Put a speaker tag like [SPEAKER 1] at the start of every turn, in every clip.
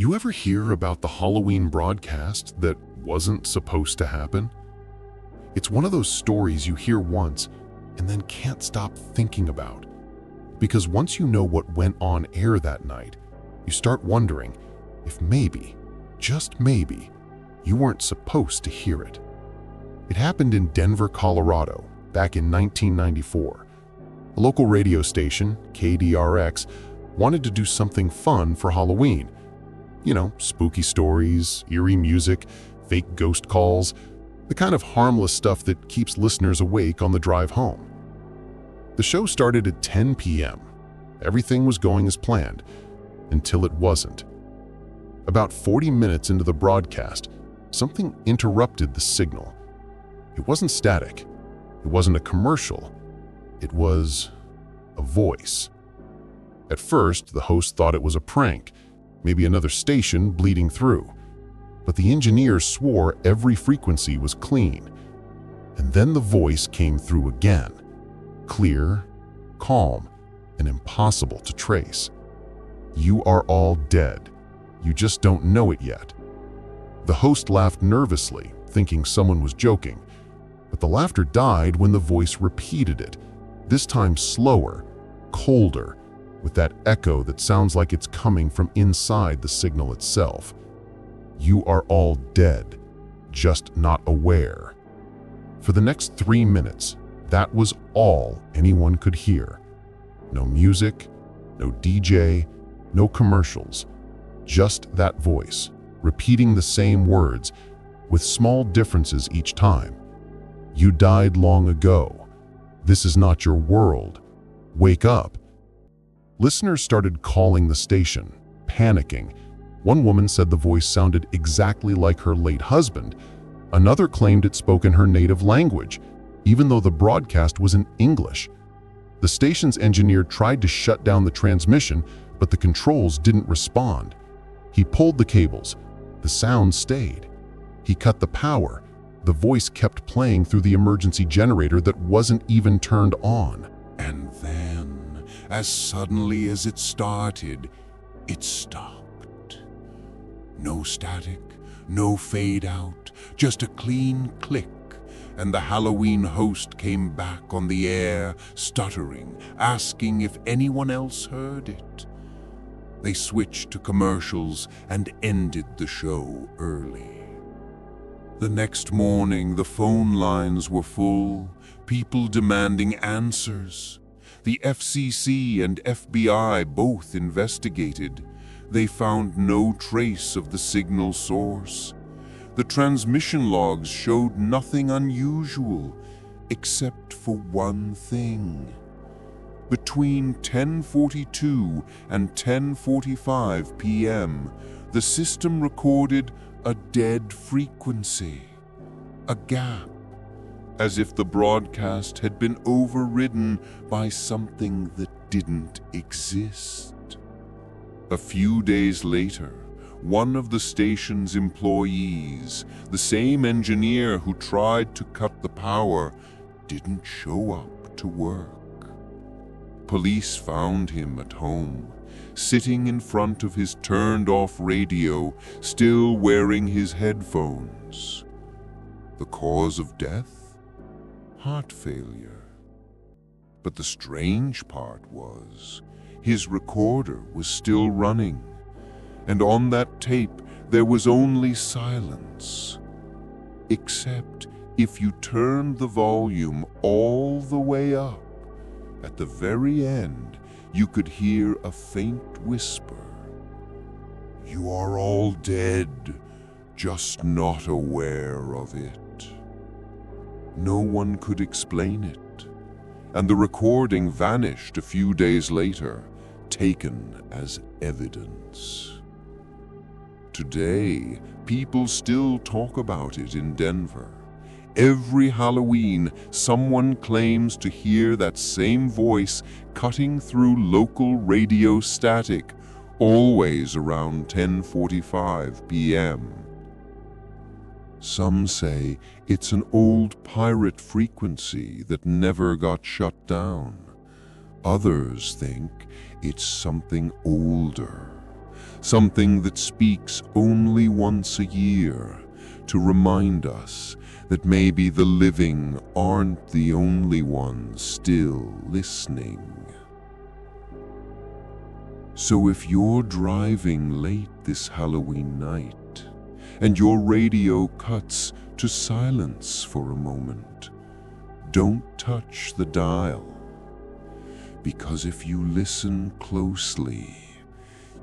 [SPEAKER 1] You ever hear about the Halloween broadcast that wasn't supposed to happen? It's one of those stories you hear once and then can't stop thinking about. Because once you know what went on air that night, you start wondering if maybe, just maybe, you weren't supposed to hear it. It happened in Denver, Colorado, back in 1994. A local radio station, KDRX, wanted to do something fun for Halloween. You know, spooky stories, eerie music, fake ghost calls, the kind of harmless stuff that keeps listeners awake on the drive home. The show started at 10 p.m. Everything was going as planned, until it wasn't. About 40 minutes into the broadcast, something interrupted the signal. It wasn't static. It wasn't a commercial. It was a voice. At first, the host thought it was a prank, maybe another station bleeding through. But the engineers swore every frequency was clean. And then the voice came through again. Clear, calm, and impossible to trace. You are all dead. You just don't know it yet. The host laughed nervously, thinking someone was joking. But the laughter died when the voice repeated it, this time slower, colder, with that echo that sounds like it's coming from inside the signal itself. You are all dead, just not aware. For the next 3 minutes, that was all anyone could hear. No music, no DJ, no commercials. Just that voice, repeating the same words, with small differences each time. You died long ago. This is not your world. Wake up. Listeners started calling the station, panicking. One woman said the voice sounded exactly like her late husband. Another claimed it spoke in her native language, even though the broadcast was in English. The station's engineer tried to shut down the transmission, but the controls didn't respond. He pulled the cables. The sound stayed. He cut the power. The voice kept playing through the emergency generator that wasn't even turned on.
[SPEAKER 2] And then, as suddenly as it started, it stopped. No static, no fade out, just a clean click, and the Halloween host came back on the air, stuttering, asking if anyone else heard it. They switched to commercials and ended the show early. The next morning, the phone lines were full, people demanding answers. The FCC and FBI both investigated. They found no trace of the signal source. The transmission logs showed nothing unusual, except for one thing. Between 10:42 and 10:45 p.m., the system recorded a dead frequency, a gap, as if the broadcast had been overridden by something that didn't exist. A few days later, one of the station's employees, the same engineer who tried to cut the power, didn't show up to work. Police found him at home, sitting in front of his turned-off radio, still wearing his headphones. The cause of death? Heart failure. But the strange part was, his recorder was still running, and on that tape there was only silence. Except if you turned the volume all the way up, at the very end, you could hear a faint whisper. You are all dead, just not aware of it. No one could explain it, and the recording vanished a few days later, taken as evidence. Today, people still talk about it in Denver. Every Halloween, someone claims to hear that same voice cutting through local radio static, always around 10:45 p.m. Some say it's an old pirate frequency that never got shut down. Others think it's something older, something that speaks only once a year to remind us that maybe the living aren't the only ones still listening. So if you're driving late this Halloween night and your radio cuts to silence for a moment, don't touch the dial, because if you listen closely,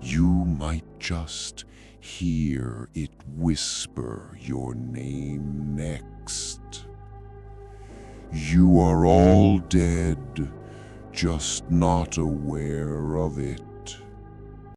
[SPEAKER 2] you might just hear it whisper your name next. You are all dead, just not aware of it.